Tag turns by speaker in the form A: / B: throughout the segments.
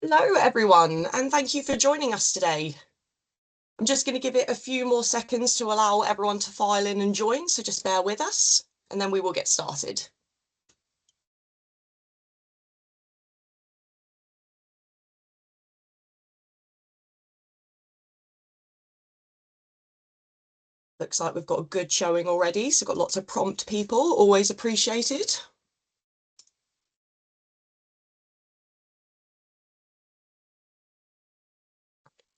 A: Hello, everyone, and thank you for joining us today. I'm just going to give it a few more seconds to allow everyone to file in and join, so just bear with us, and then we will get started. Looks like we've got a good showing already, so got lots of prompt people, always appreciated.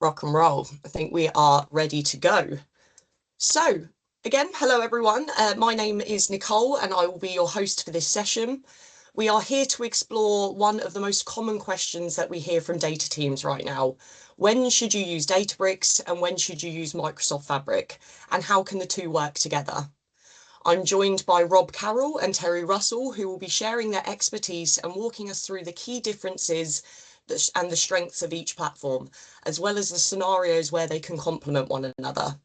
A: Rock and roll. I think we are ready to go. So, again, hello everyone. My name is Nicole and I will be your host for this session. We are here to explore one of the most common questions that we hear from data teams right now. When should you use Databricks and when should you use Microsoft Fabric? And how can the two work together? I'm joined by Rob Carrol and Terry Russell, who will be sharing their expertise and walking us through the key differences and the strengths of each platform, as well as the scenarios where they can complement one another.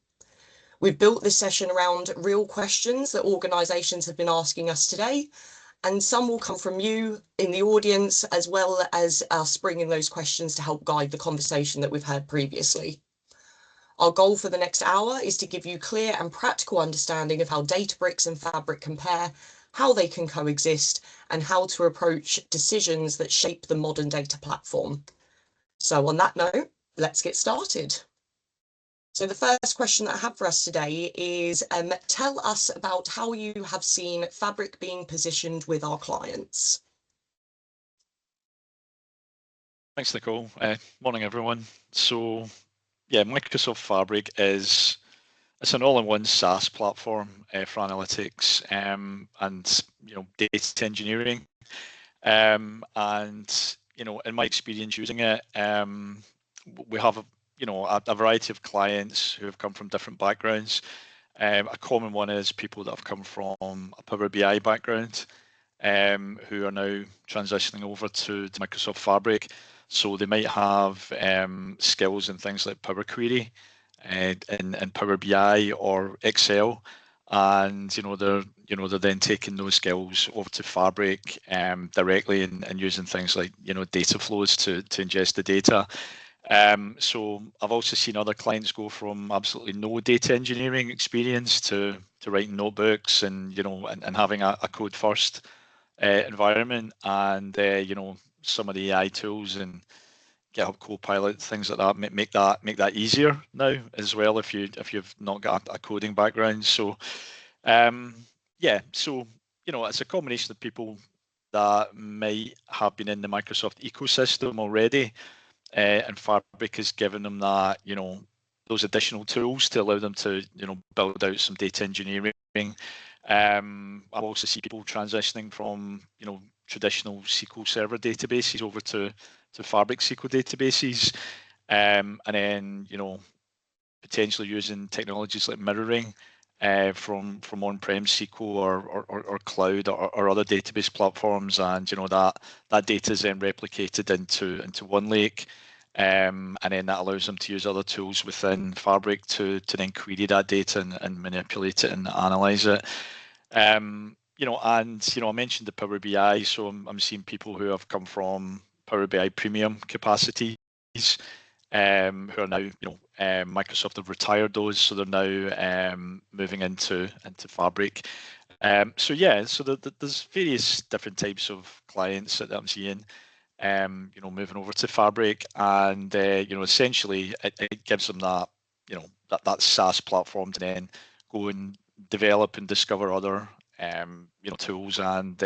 A: We've built this session around real questions that organisations have been asking us today, and some will come from you in the audience, as well as us bringing those questions to help guide the conversation that we've had previously. Our goal for the next hour is to give you clear and practical understanding of how Databricks and Fabric compare, how they can coexist, and how to approach decisions that shape the modern data platform. So on that note, let's get started. So the first question that I have for us today is, tell us about how you have seen Fabric being positioned with our clients.
B: Thanks, Nicole. Morning, everyone. So, yeah, Microsoft Fabric it's an all-in-one SaaS platform for analytics and data engineering. And in my experience using it, we have a variety of clients who have come from different backgrounds. A common one is people that have come from a Power BI background, who are now transitioning over to Microsoft Fabric. So they might have skills in things like Power Query and Power BI or Excel, and they're then taking those skills over to Fabric directly and using things like data flows to ingest the data. So I've also seen other clients go from absolutely no data engineering experience to writing notebooks and and having a code first environment, and some of the AI tools and GitHub Copilot, things like that, make that easier now as well if you've not got a coding background. So yeah, so it's a combination of people that might have been in the Microsoft ecosystem already, and Fabric has given them that those additional tools to allow them to build out some data engineering. I've also seen people transitioning from traditional SQL Server databases over to Fabric SQL databases, and then potentially using technologies like mirroring from on-prem SQL or cloud or other database platforms, and that data is then replicated into OneLake, and then that allows them to use other tools within Fabric to then query that data and manipulate it and analyze it. And I mentioned the Power BI, so I'm seeing people who have come from Power BI Premium capacities, who are now Microsoft have retired those, so they're now moving into Fabric. So yeah, so there's various different types of clients that I'm seeing moving over to Fabric, and essentially it gives them that that SaaS platform to then go and develop and discover other tools and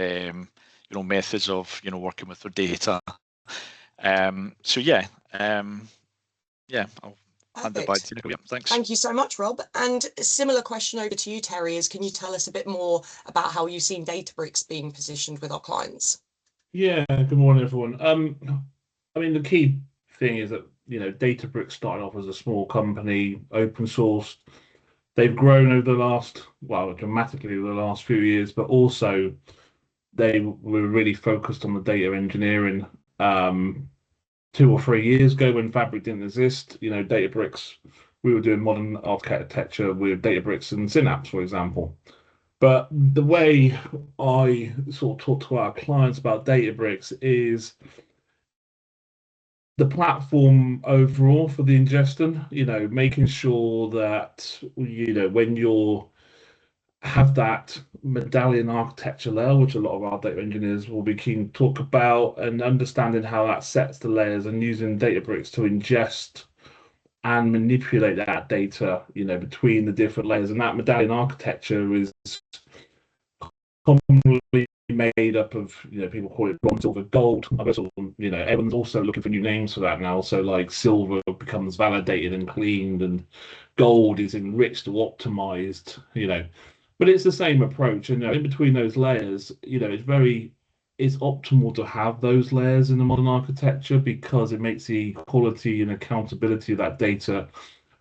B: methods of working with their data. So yeah, I'll hand it back to you. Yeah, thanks.
A: Thank you so much, Rob. And a similar question over to you, Terry, is can you tell us a bit more about how you've seen Databricks being positioned with our clients?
C: Yeah, good morning, everyone. I mean, the key thing is that Databricks started off as a small company, open source. They've grown over the last, dramatically over the last few years, but also they were really focused on the data engineering. 2 or 3 years ago, when Fabric didn't exist, Databricks, we were doing modern architecture with Databricks and Synapse, for example. But the way I sort of talk to our clients about Databricks is the platform overall for the ingestion, making sure that, when you're have that medallion architecture layer, which a lot of our data engineers will be keen to talk about, and understanding how that sets the layers and using Databricks to ingest and manipulate that data, between the different layers. And that medallion architecture is commonly made up of, people call it bronze, silver, gold. Everyone's also looking for new names for that now. So like silver becomes validated and cleaned, and gold is enriched or optimized, But it's the same approach, and in between those layers, it's optimal to have those layers in the modern architecture because it makes the quality and accountability of that data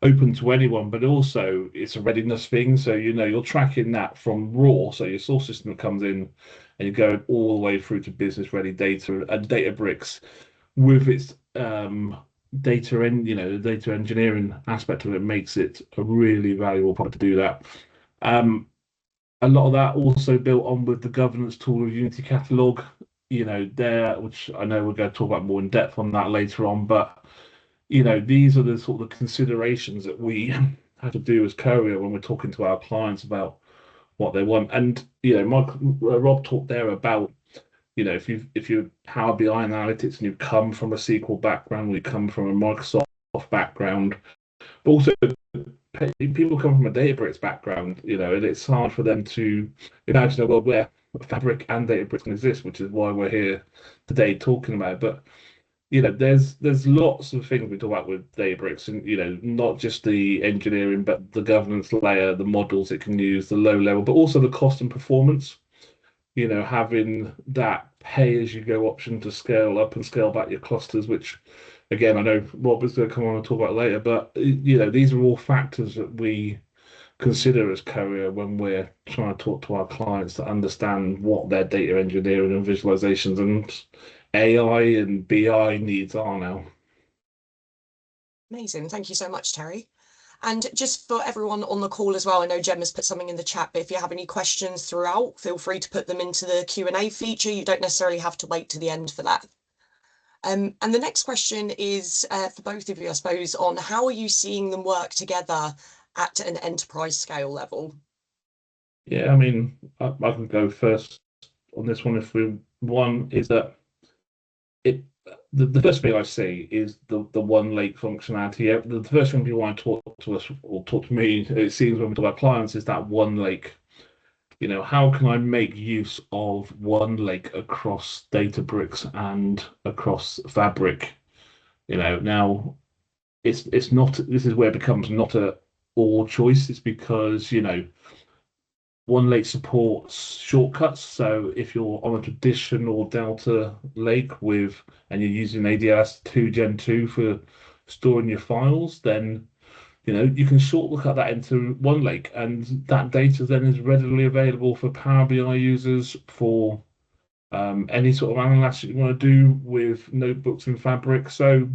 C: open to anyone, but also it's a readiness thing. So, you're tracking that from raw. So your source system comes in and you go all the way through to business ready data, and Databricks with its data and the data engineering aspect of it makes it a really valuable product to do that. A lot of that also built on with the governance tool of Unity Catalog, which I know we're going to talk about more in depth on that later on, but these are the sort of considerations that we have to do as Courier when we're talking to our clients about what they want. And Rob talked there about if you Power BI analytics and you come from a SQL background, we come from a Microsoft background, but also people come from a Databricks background, and it's hard for them to imagine a world where Fabric and Databricks can exist, which is why we're here today talking about it. But there's lots of things we talk about with Databricks, and not just the engineering, but the governance layer, the models it can use, the low level, but also the cost and performance. Having that pay-as-you-go option to scale up and scale back your clusters, which, again, I know Rob is going to come on and talk about later, but these are all factors that we consider as Courier when we're trying to talk to our clients to understand what their data engineering and visualizations and AI and BI needs are now.
A: Amazing. Thank you so much, Terry. And just for everyone on the call as well, I know Gemma's put something in the chat, but if you have any questions throughout, feel free to put them into the Q&A feature. You don't necessarily have to wait to the end for that. And the next question is for both of you, I suppose, on how are you seeing them work together at an enterprise scale level?
C: Yeah, I mean, I can go first on this one. One is that the first thing I see is the one lake functionality. The first thing people want to talk to us or talk to me, it seems when we talk about clients, is that one lake. How can I make use of one lake across Databricks and across Fabric? Now it's not. This is where it becomes not a all choice. It's because one lake supports shortcuts. So if you're on a traditional Delta lake and you're using ADS 2 Gen 2 for storing your files, then you can shortcut that into one lake, and that data then is readily available for Power BI users, for any sort of analysis you want to do with notebooks in Fabric. So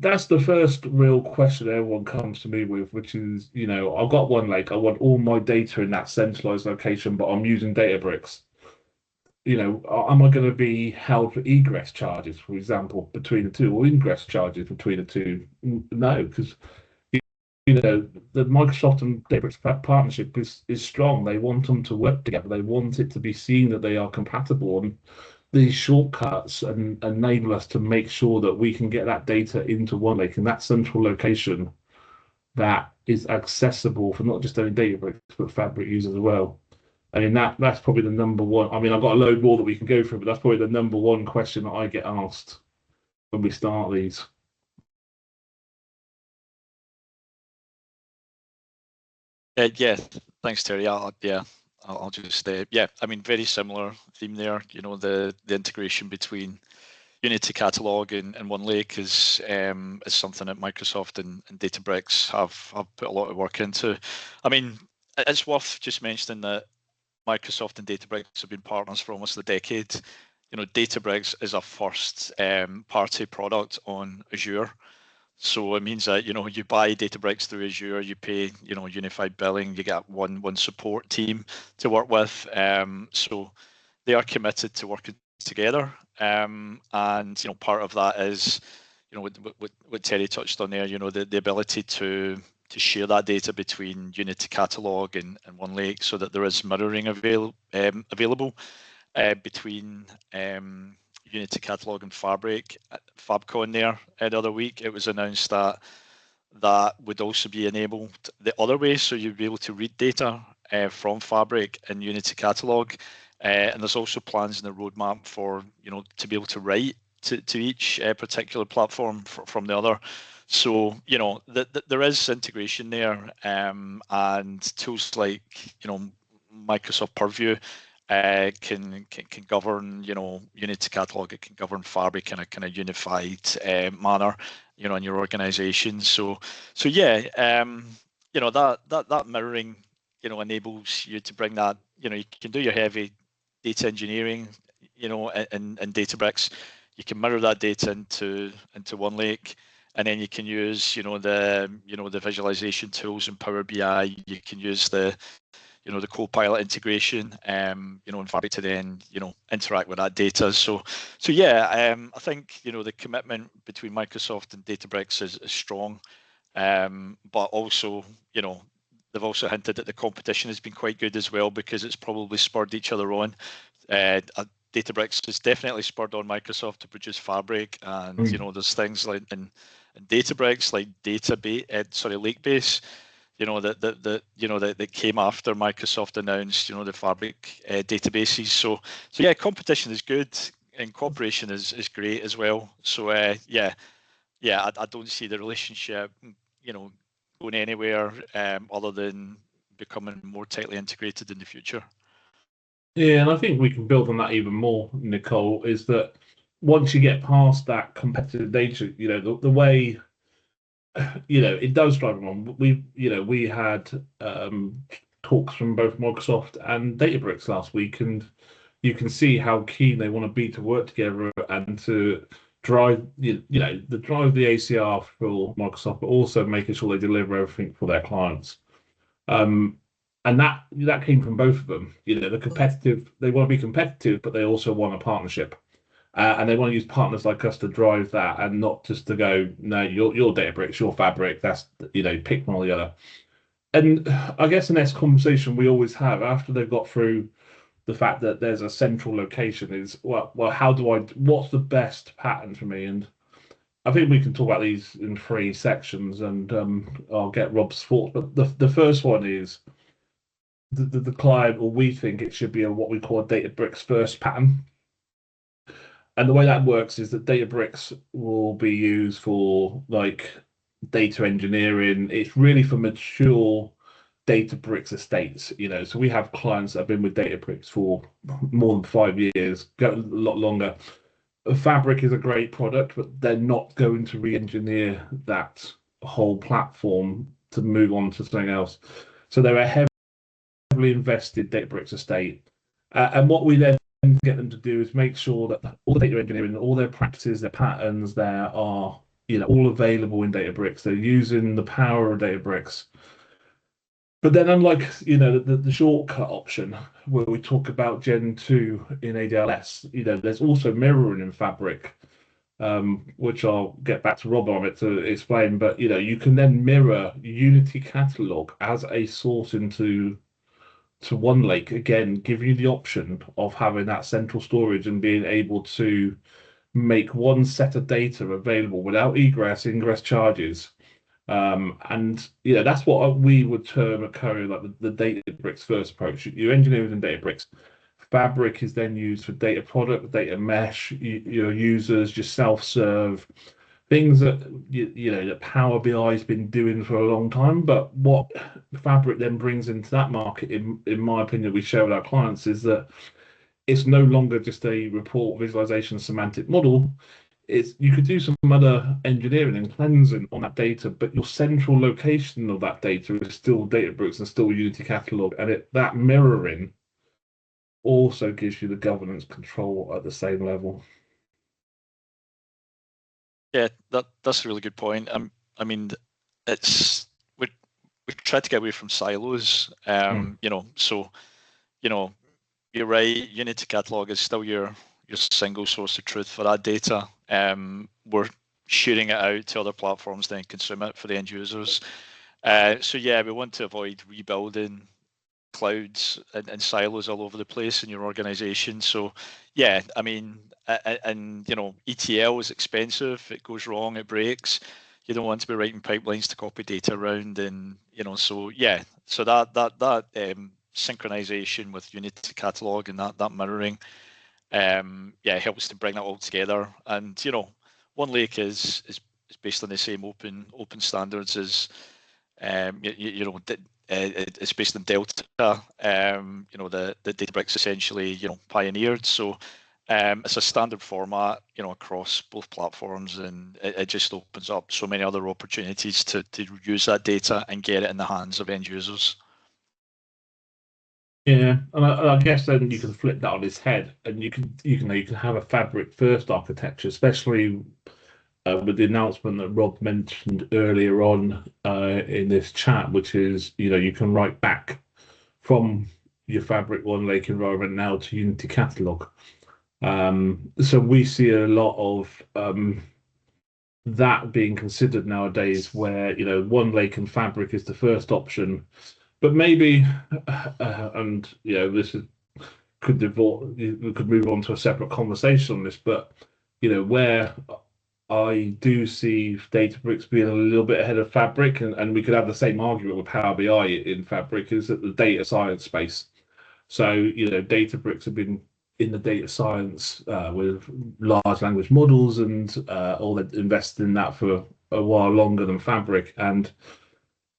C: that's the first real question everyone comes to me with, which is, I've got one lake, I want all my data in that centralized location, but I'm using Databricks. Am I going to be held for egress charges, for example, between the two, or ingress charges between the two? No, because the Microsoft and Databricks partnership is strong. They want them to work together. They want it to be seen that they are compatible, and these shortcuts and enable us to make sure that we can get that data into one lake in that central location that is accessible for not just only Databricks but Fabric users as well. I mean that's probably the number one. I mean, I've got a load more that we can go through, but that's probably the number one question that I get asked when we start these.
B: Yeah, thanks, Terry. I'll just I mean, very similar theme there. The integration between Unity Catalog and One Lake is something that Microsoft and Databricks have put a lot of work into. I mean, it's worth just mentioning that Microsoft and Databricks have been partners for almost a decade. Databricks is a first party product on Azure. So it means that you buy Databricks through Azure, you pay unified billing, you get one support team to work with. So they are committed to working together, and part of that is what Terry touched on there, the ability to share that data between Unity Catalog and OneLake, so that there is mirroring available between Unity Catalog and Fabric. At FabCon there the other week, it was announced that would also be enabled the other way, so you'd be able to read data from Fabric and Unity Catalog, and there's also plans in the roadmap for to be able to write to each particular platform from the other. So there is integration there, and tools like Microsoft Purview can govern Unity Catalog. It can govern Fabric in a kind of unified manner in your organization. So yeah, that mirroring enables you to bring that. You can do your heavy data engineering in Databricks. You can mirror that data into OneLake, and then you can use the visualization tools in Power BI. You can use the Copilot integration in Fabric to then interact with that data. So yeah, I think the commitment between Microsoft and Databricks is strong, but also they've also hinted that the competition has been quite good as well, because it's probably spurred each other on. Databricks has definitely spurred on Microsoft to produce Fabric, and there's things like in Databricks like Lakebase, that came after Microsoft announced the Fabric databases. So yeah, competition is good and cooperation is great as well. So yeah, I don't see the relationship going anywhere other than becoming more tightly integrated in the future.
C: Yeah, and I think we can build on that even more, Nicole, is that once you get past that competitive nature, the way, it does drive on. We had talks from both Microsoft and Databricks last week, and you can see how keen they want to be to work together and to drive, drive the ACR for Microsoft, but also making sure they deliver everything for their clients. And that came from both of them. They want to be competitive, but they also want a partnership. And they want to use partners like us to drive that, and not just to go, no, your Databricks, your Fabric, that's, pick one or the other. And I guess the next conversation we always have after they've got through the fact that there's a central location is, well, what's the best pattern for me? And I think we can talk about these in 3 sections, and I'll get Rob's thoughts. But the first one is the client, or we think it should be what we call a Databricks first pattern. And the way that works is that Databricks will be used for like data engineering. It's really for mature Databricks estates. So we have clients that have been with Databricks for more than 5 years, go a lot longer. Fabric is a great product, but they're not going to re-engineer that whole platform to move on to something else. So they're a heavily invested Databricks estate. And what we then get them to do is make sure that all the data engineering, all their practices, their patterns there are, all available in Databricks. They're using the power of Databricks. But then, unlike the shortcut option where we talk about Gen 2 in ADLS, there's also mirroring in Fabric, which I'll get back to Rob on it to explain. But you can then mirror Unity Catalog as a source into OneLake, again, giving you the option of having that central storage and being able to make one set of data available without ingress charges. And that's what we would term at Carrol like the Databricks first approach. You engineer within Databricks. Fabric is then used for data product, data mesh, your users, your self-serve, things that that Power BI has been doing for a long time. But what Fabric then brings into that market, in my opinion, we share with our clients, is that it's no longer just a report visualization semantic model. You could do some other engineering and cleansing on that data, but your central location of that data is still Databricks and still Unity Catalog, and that mirroring also gives you the governance control at the same level.
B: Yeah, that's a really good point. I mean, we try to get away from silos. So you're right. Unity Catalog is still your single source of truth for that data. We're sharing it out to other platforms, then consume it for the end users. So yeah, we want to avoid rebuilding clouds and silos all over the place in your organization. So yeah, I mean, and ETL is expensive. It goes wrong, it breaks. You don't want to be writing pipelines to copy data around, and so yeah, so that synchronization with Unity Catalog and that mirroring, yeah, helps to bring that all together. And OneLake is based on the same open standards as it's based in Delta. The Databricks essentially pioneered. So it's a standard format across both platforms, and it just opens up so many other opportunities to use that data and get it in the hands of end users.
C: Yeah, and I guess then you can flip that on its head, and you can have a Fabric first architecture, especially with the announcement that Rob mentioned earlier on in this chat, which is you can write back from your Fabric OneLake environment now to Unity Catalog. So we see a lot of that being considered nowadays, where OneLake and Fabric is the first option. But maybe, and this could we could move on to a separate conversation on this. But where I do see Databricks being a little bit ahead of Fabric, and we could have the same argument with Power BI in Fabric, is at the data science space. So Databricks have been in the data science with large language models and all that, invested in that for a while longer than Fabric, and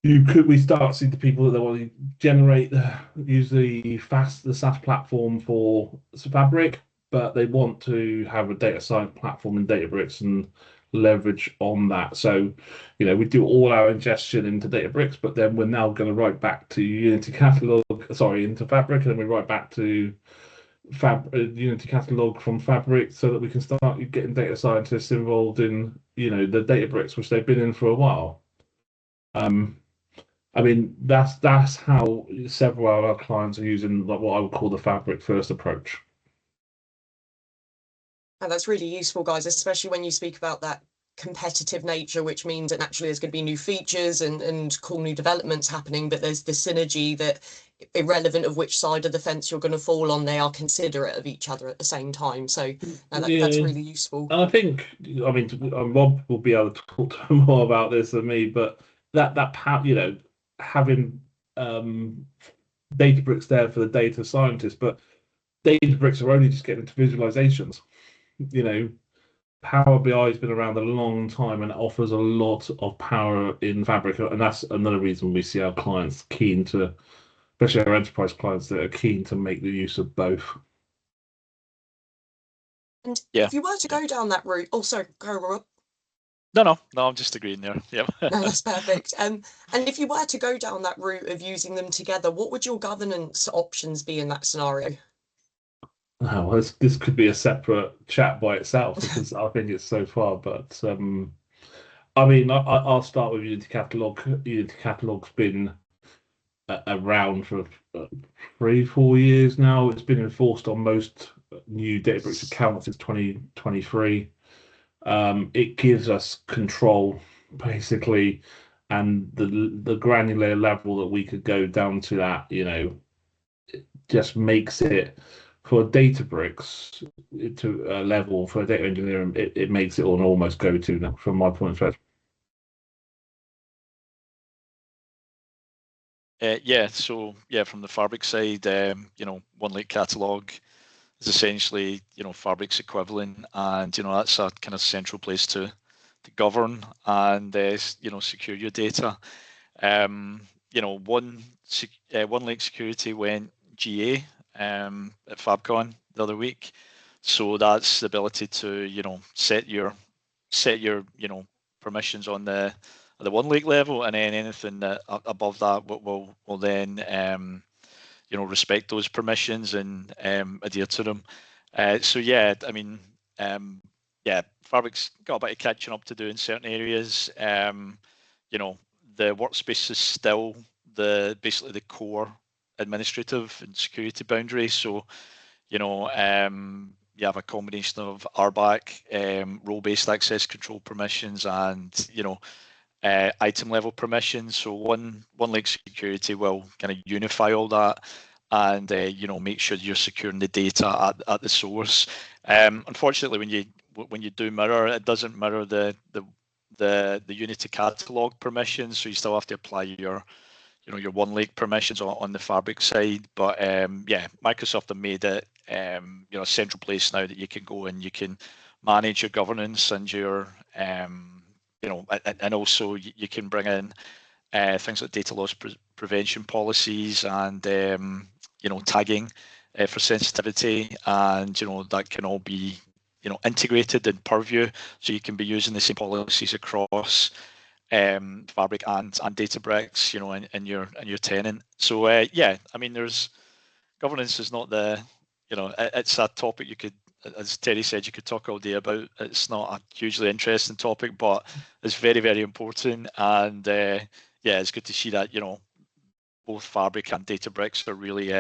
C: we start seeing the people that want to use the SaaS platform for Fabric, but they want to have a data science platform in Databricks and leverage on that. So, we do all our ingestion into Databricks, but then we're now going to write back to Unity Catalog, into Fabric, and then we write back to Unity Catalog from Fabric, so that we can start getting data scientists involved in, the Databricks, which they've been in for a while. I mean, that's how several of our clients are using what I would call the Fabric first approach.
A: And that's really useful, guys, especially when you speak about that competitive nature, which means that naturally there's going to be new features and cool new developments happening, but there's the synergy that, irrelevant of which side of the fence you're going to fall on, they are considerate of each other at the same time. So that's really useful.
C: And I think, Rob will be able to talk more about this than me, but that having Databricks there for the data scientists, but Databricks are only just getting into visualizations. Power BI has been around a long time and offers a lot of power in Fabric, and that's another reason we see our clients keen to, especially our enterprise clients, that are keen to make the use of both.
A: And if you were to go down that route, go, Rob.
B: No, I'm just agreeing there. Yeah.
A: No, that's perfect. And if you were to go down that route of using them together, what would your governance options be in that scenario?
C: Oh, this could be a separate chat by itself, because I think it's so far. But I'll start with Unity Catalog. Unity Catalog's been around for 3-4 years now. It's been enforced on most new Databricks accounts since 2023. It gives us control, basically, and the granular level that we could go down to, that it just makes it, for Databricks, to a level for data engineering, it makes it an almost go-to now, from my point of view.
B: From the Fabric side, OneLake Catalog is essentially Fabric's equivalent, and that's a kind of central place to govern and secure your data. OneLake Security went GA at FabCon the other week, so that's the ability to set your permissions on the OneLake level, and then anything that above that will then respect those permissions and adhere to them. Fabric's got a bit of catching up to do in certain areas. The workspace is still basically the core administrative and security boundary. So you have a combination of RBAC, role-based access control permissions, and item level permissions. So one lake security will kind of unify all that and make sure you're securing the data at the source. Unfortunately, when you do mirror, it doesn't mirror the Unity catalog permissions, so you still have to apply your one lake permissions on the Fabric side. But yeah, Microsoft have made it a central place now that you can go and you can manage your governance and your and also you can bring in things like data loss prevention policies and tagging for sensitivity, and that can all be integrated in Purview, so you can be using the same policies across Fabric and Databricks, in your tenant. So yeah, I mean, governance is not it's a topic you could, as Terry said, you could talk all day about. It's not a hugely interesting topic, but it's very, very important. And yeah, it's good to see that both Fabric and Databricks are really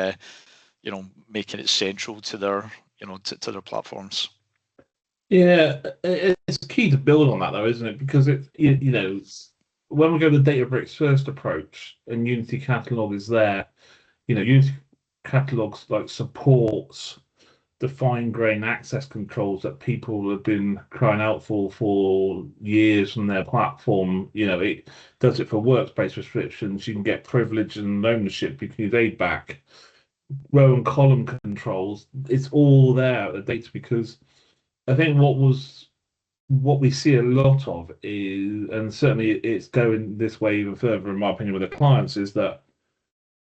B: making it central to their to their platforms.
C: Yeah, it's key to build on that though, isn't it? Because when we go to the Databricks first approach and Unity Catalog is there, Unity Catalogs like supports the fine-grained access controls that people have been crying out for years on their platform. It does it for workspace restrictions. You can get privilege and ownership. You can use AIDBAC, row and column controls. It's all there at the data, because I think what we see a lot of is, and certainly it's going this way even further in my opinion with the clients, is that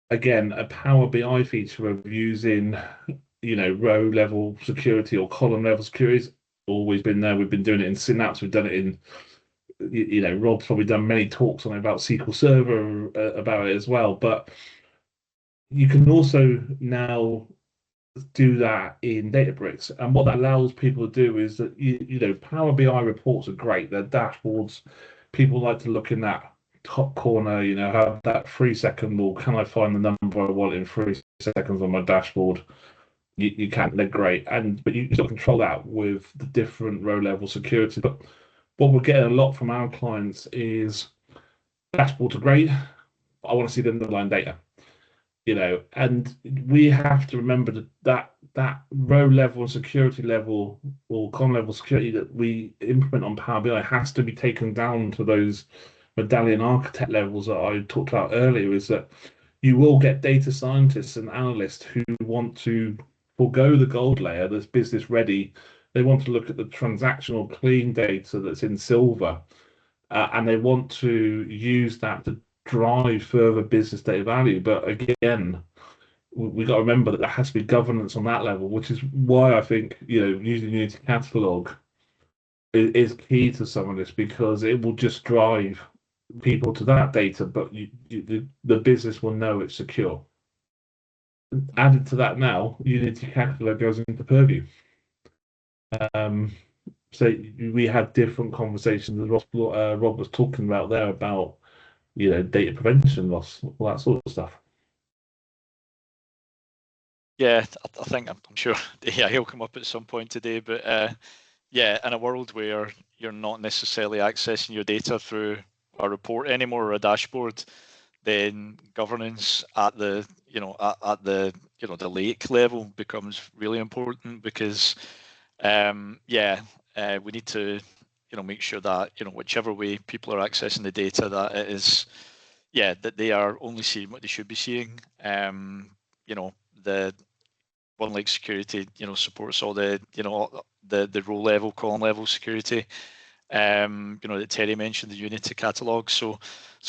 C: again a Power BI feature of using row level security or column level security has always been there. We've been doing it in Synapse. We've done it in Rob's probably done many talks on it about SQL Server about it as well. But you can also now do that in Databricks, and what that allows people to do is that Power BI reports are great. They're dashboards. People like to look in that top corner, have that 3-second, or can I find the number I want in 3 seconds on my dashboard? You can, they're great, but you still control that with the different row level security. But what we're getting a lot from our clients is dashboards are great, but I want to see the underlying data. And we have to remember that row level and security level or column level security that we implement on Power BI has to be taken down to those medallion architect levels that I talked about earlier. Is that you will get data scientists and analysts who want to forgo the gold layer that's business ready. They want to look at the transactional clean data that's in silver, and they want to use that to drive further business data value. But again, we got to remember that there has to be governance on that level, which is why I think using Unity Catalog is key to some of this, because it will just drive people to that data, but the business will know it's secure. Added to that, now Unity Catalog goes into Purview. So we had different conversations that Rob was talking about there about data prevention loss, all that sort of stuff.
B: Yeah, I think I'm sure yeah, he'll come up at some point today, but yeah, in a world where you're not necessarily accessing your data through a report anymore or a dashboard, then governance at the the lake level becomes really important, because we need to make sure that whichever way people are accessing the data, that it is that they are only seeing what they should be seeing. The one lake security supports all the the row level, column level security that Terry mentioned, the Unity catalog. So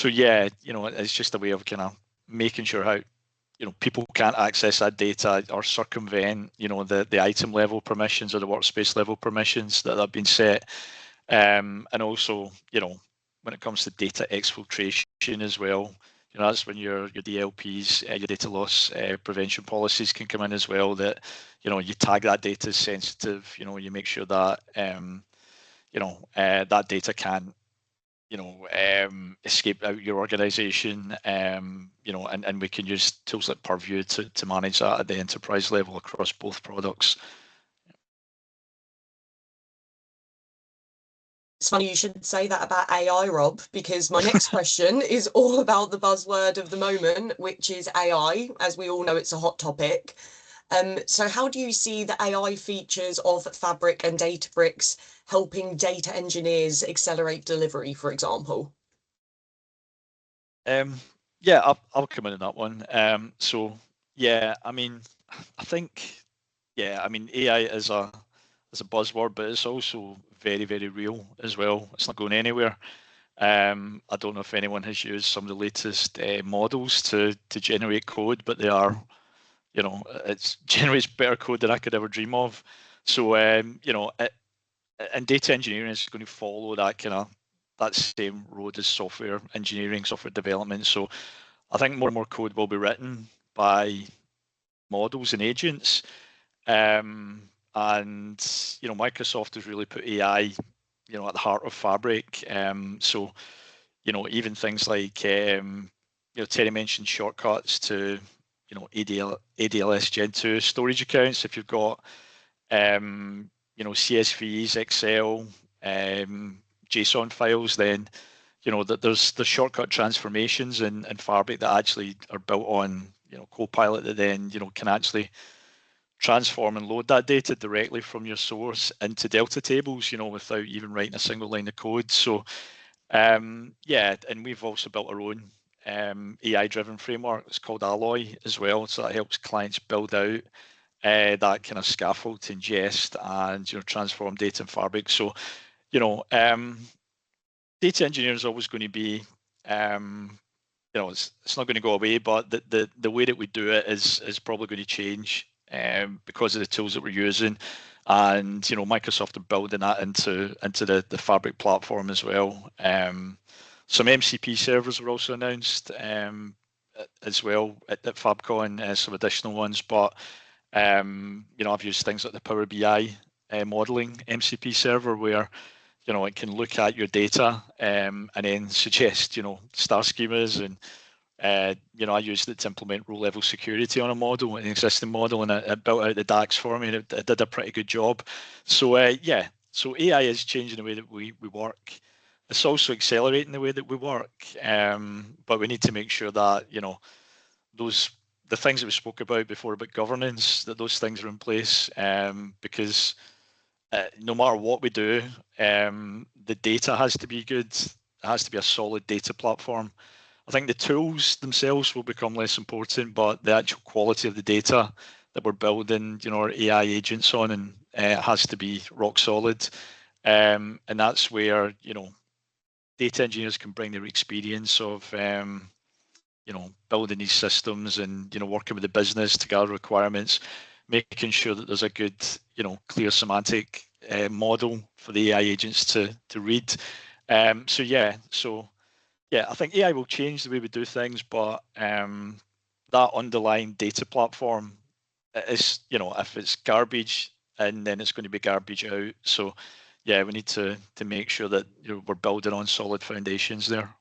B: yeah, it's just a way of kind of making sure how people can't access that data or circumvent the item level permissions or the workspace level permissions that have been set. And also when it comes to data exfiltration as well, that's when your DLPs, your data loss prevention policies can come in as well, that you tag that data as sensitive, you make sure that that data can escape out your organization, and we can use tools like Purview to manage that at the enterprise level across both products.
A: It's funny you should say that about AI, Rob, because my next question is all about the buzzword of the moment, which is AI. As we all know, it's a hot topic. So how do you see the AI features of Fabric and Databricks helping data engineers accelerate delivery, for example?
B: Yeah, I'll come in on that one. So yeah, I mean, I think I mean AI is a buzzword, but it's also very, very real as well. It's not going anywhere. I don't know if anyone has used some of the latest models to generate code, but they are, it generates better code than I could ever dream of. So and data engineering is going to follow that same road as software engineering, software development. So I think more and more code will be written by models and agents. And Microsoft has really put AI, at the heart of Fabric. So even things like Terry mentioned shortcuts to ADLS Gen 2 storage accounts. If you've got CSVs, Excel, JSON files, then that there's the shortcut transformations in Fabric that actually are built on Copilot that then can actually transform and load that data directly from your source into Delta tables, without even writing a single line of code. So and we've also built our own AI-driven framework. It's called Alloy as well, so that helps clients build out that kind of scaffold to ingest and transform data in Fabric. So data engineering is always going to be it's not going to go away, but the way that we do it is probably going to change because of the tools that we're using, and Microsoft are building that into the Fabric platform as well. Some MCP servers were also announced as well at FabCon, some additional ones, but I've used things like the Power BI modeling MCP server where it can look at your data and then suggest star schemas, and I used it to implement row level security on a model, an existing model, and it built out the DAX for me, and it did a pretty good job. So so AI is changing the way that we work. It's also accelerating the way that we work, but we need to make sure that the things that we spoke about before about governance, that those things are in place, because no matter what we do, the data has to be good. It has to be a solid data platform. I think the tools themselves will become less important, but the actual quality of the data that we're building, our AI agents on, and has to be rock solid. And that's where data engineers can bring their experience of building these systems and working with the business to gather requirements, making sure that there's a good clear semantic model for the AI agents to read. I think AI will change the way we do things, but that underlying data platform is, if it's garbage, and then it's going to be garbage out. So we need to make sure that we're building on solid foundations there.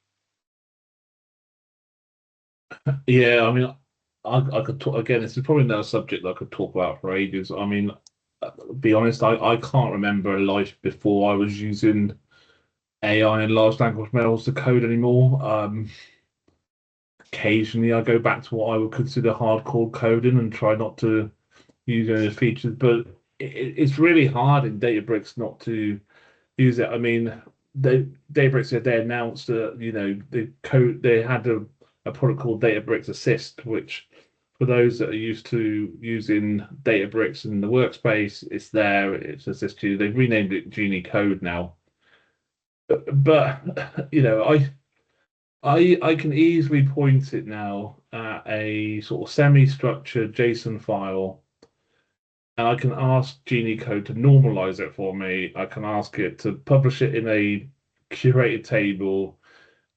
C: Yeah, I mean, I could talk again. This is probably another subject that I could talk about for ages. I mean, be honest, I can't remember a life before I was using AI and large language models to code anymore. Occasionally, I go back to what I would consider hardcore coding and try not to use any of the features, but it's really hard in Databricks not to use it. I mean, Databricks they announced that they had a product called Databricks Assist, which for those that are used to using Databricks in the workspace, it's there. It's assist you. They've renamed it Genie Code now. But I can easily point it now at a sort of semi-structured JSON file, and I can ask Genie Code to normalize it for me. I can ask it to publish it in a curated table,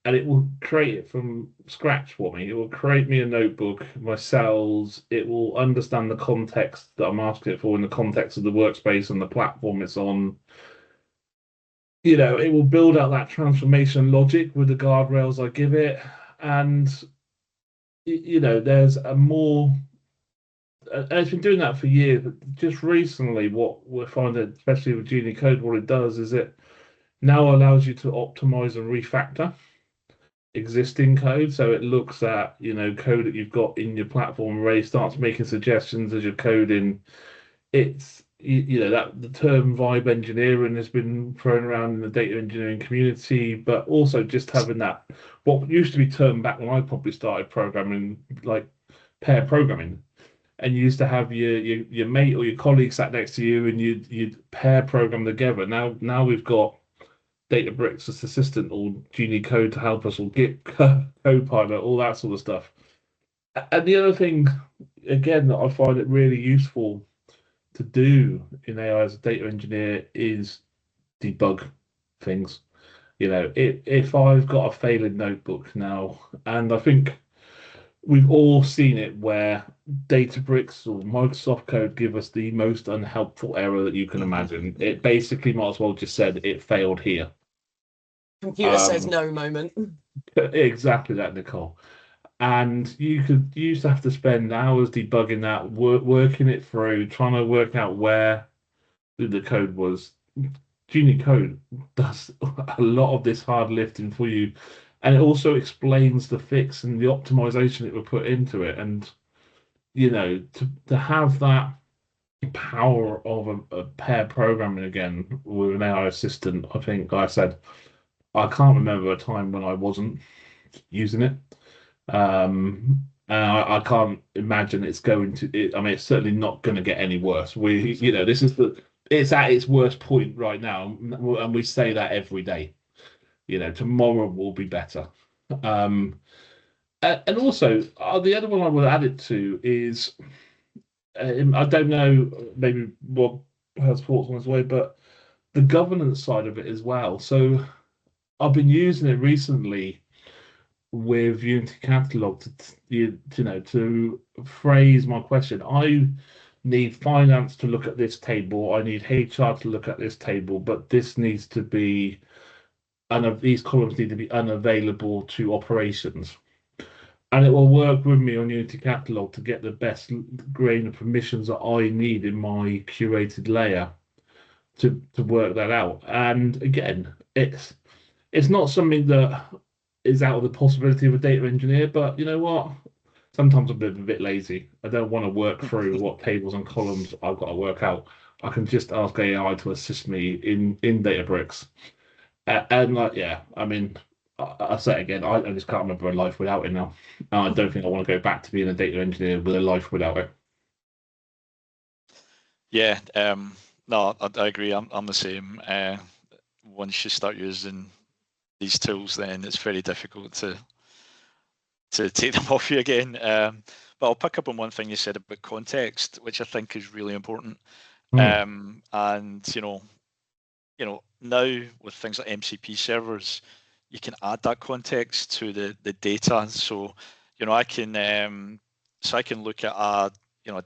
C: and it will create it from scratch for me. It will create me a notebook, my cells. It will understand the context that I'm asking it for in the context of the workspace and the platform it's on. It will build out that transformation logic with the guardrails I give it. And, there's a more, and it's been doing that for years, but just recently, what we're finding, especially with Genie Code, what it does is now allows you to optimize and refactor existing code. So it looks at, code that you've got in your platform already, starts making suggestions as you're coding. It's, that the term vibe engineering has been thrown around in the data engineering community, but also just having that, what used to be termed back when I probably started programming, like pair programming. And you used to have your mate or your colleague sat next to you, and you'd pair program together. Now we've got Databricks as assistant, or Genie Code to help us, or Git Copilot, all that sort of stuff. And the other thing, again, that I find it really useful to do in AI as a data engineer is debug things. If I've got a failing notebook now, and I think we've all seen it where Databricks or Microsoft Code give us the most unhelpful error that you can imagine. It basically might as well just said it failed here.
A: Computer says no moment.
C: Exactly that, Nicole. And you used to have to spend hours debugging that, working it through, trying to work out where the code was. Genie Code does a lot of this hard lifting for you, and it also explains the fix and the optimization it would put into it. And to have that power of a pair programming again with an AI assistant, I think, like I said, I can't remember a time when I wasn't using it. And I can't imagine it's going to. I mean, it's certainly not going to get any worse. This is it's at its worst point right now, and we say that every day. Tomorrow will be better. And also, the other one I would add it to is, I don't know, maybe Rob has thoughts on this way, but the governance side of it as well. So I've been using it recently with Unity Catalog to phrase my question. I need finance to look at this table. I need HR to look at this table, but this needs to be, these columns need to be unavailable to operations. And it will work with me on Unity Catalog to get the best grain of permissions that I need in my curated layer to work that out. And again, it's not something that is out of the possibility of a data engineer, but you know what? Sometimes I'm a bit lazy. I don't want to work through what tables and columns I've got to work out. I can just ask AI to assist me in Databricks. And like, yeah, I mean, I say it again, I just can't remember a life without it now. I don't think I want to go back to being a data engineer with a life without it.
B: Yeah, no, I agree. I'm the same. Once you start using these tools, then it's very difficult to take them off you again. But I'll pick up on one thing you said about context, which I think is really important. And now with things like MCP servers, you can add that context to the data. So I can look at a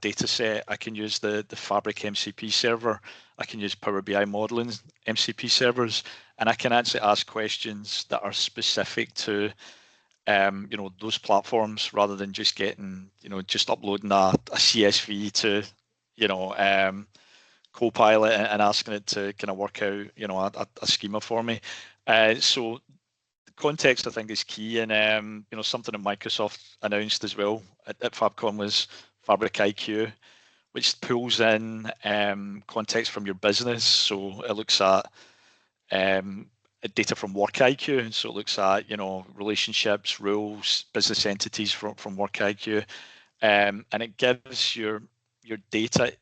B: data set. I can use the Fabric MCP server. I can use Power BI modeling MCP servers, and I can actually ask questions that are specific to those platforms, rather than just getting just uploading a CSV to Copilot and asking it to kind of work out a schema for me. So context, I think, is key, and something that Microsoft announced as well at FabCon was Fabric IQ, which pulls in context from your business. So it looks at data from Work IQ, so it looks at relationships, roles, business entities from Work IQ, and it gives your data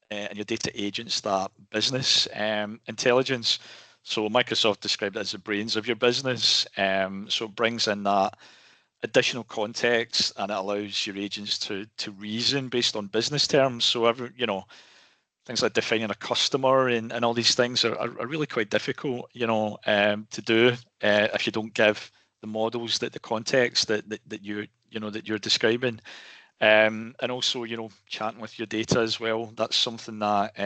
B: and your data agents that business intelligence. So Microsoft described it as the brains of your business. So it brings in that additional context, and it allows your agents to reason based on business terms. So things like defining a customer and all these things are really quite difficult, to do if you don't give the models that the context that you're describing. And also, chatting with your data as well. That's something that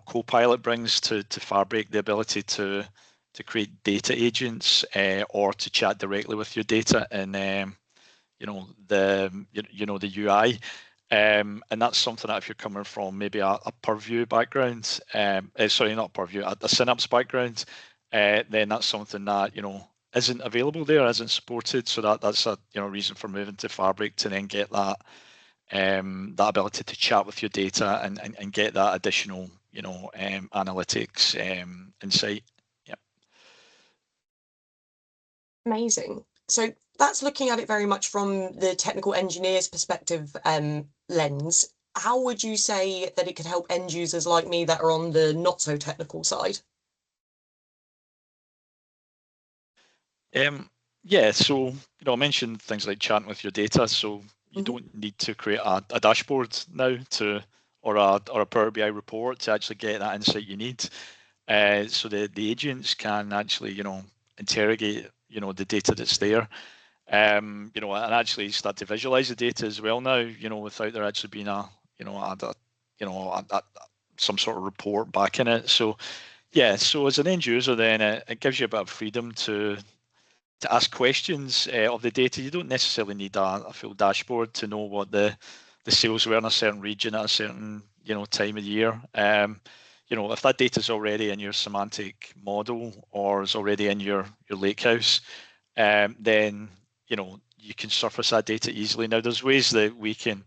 B: Copilot brings to Fabric, the ability to create data agents or to chat directly with your data in the UI. And that's something that if you're coming from maybe a Purview background, sorry, not Purview, a Synapse background, then that's something that, isn't available there, isn't supported. So that's a reason for moving to Fabric, to then get that that ability to chat with your data and get that additional analytics insight. Yeah.
A: Amazing. So that's looking at it very much from the technical engineer's perspective lens. How would you say that it could help end users like me that are on the not so technical side?
B: Yeah, so I mentioned things like chatting with your data, so you don't need to create a dashboard now or a Power BI report to actually get that insight you need. So the agents can actually interrogate the data that's there, and actually start to visualize the data as well now, without there actually being some sort of report back in it. So yeah, so as an end user, then it gives you a bit of freedom to ask questions of the data. You don't necessarily need a full dashboard to know what the sales were in a certain region at a certain time of year. If that data is already in your semantic model or is already in your lakehouse, then you can surface that data easily. Now there's ways that we can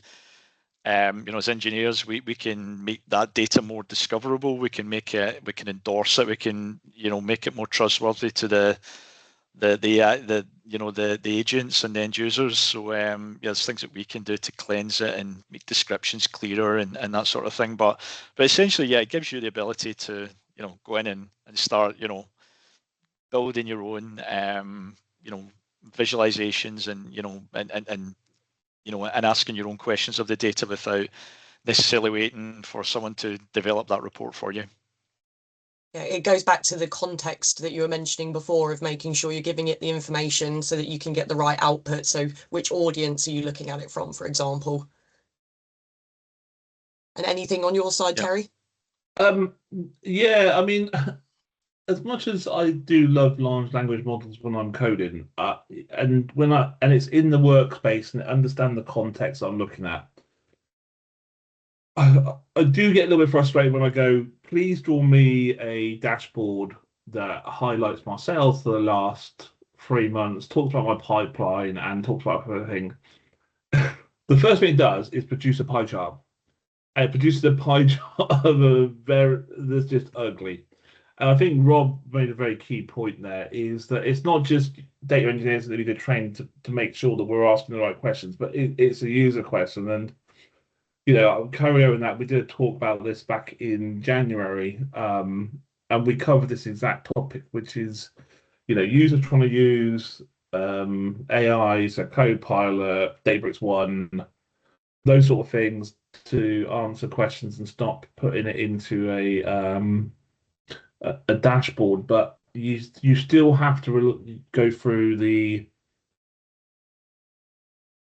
B: as engineers, we can make that data more discoverable. We can endorse it. We can make it more trustworthy to the agents and the end users. So there's things that we can do to cleanse it and make descriptions clearer and that sort of thing. But essentially, yeah, it gives you the ability to go in and start building your own visualizations and asking your own questions of the data without necessarily waiting for someone to develop that report for you.
A: Yeah, it goes back to the context that you were mentioning before of making sure you're giving it the information so that you can get the right output. So which audience are you looking at it from, for example? And anything on your side,
B: Yeah.
A: Terry?
C: Yeah, I mean, as much as I do love large language models when I'm coding, and it's in the workspace and understand the context I'm looking at, I do get a little bit frustrated when I go, please draw me a dashboard that highlights my sales for the last 3 months, talks about my pipeline, and talks about everything. The first thing it does is produce a pie chart. And it produces a pie chart of that's just ugly. And I think Rob made a very key point there, is that it's not just data engineers that need to train to make sure that we're asking the right questions, but it's a user question. And Carrol and that, we did talk about this back in January, and we covered this exact topic, which is, users trying to use AI, so Copilot, Databricks One, those sort of things to answer questions and stop putting it into a dashboard. But you still have to go through the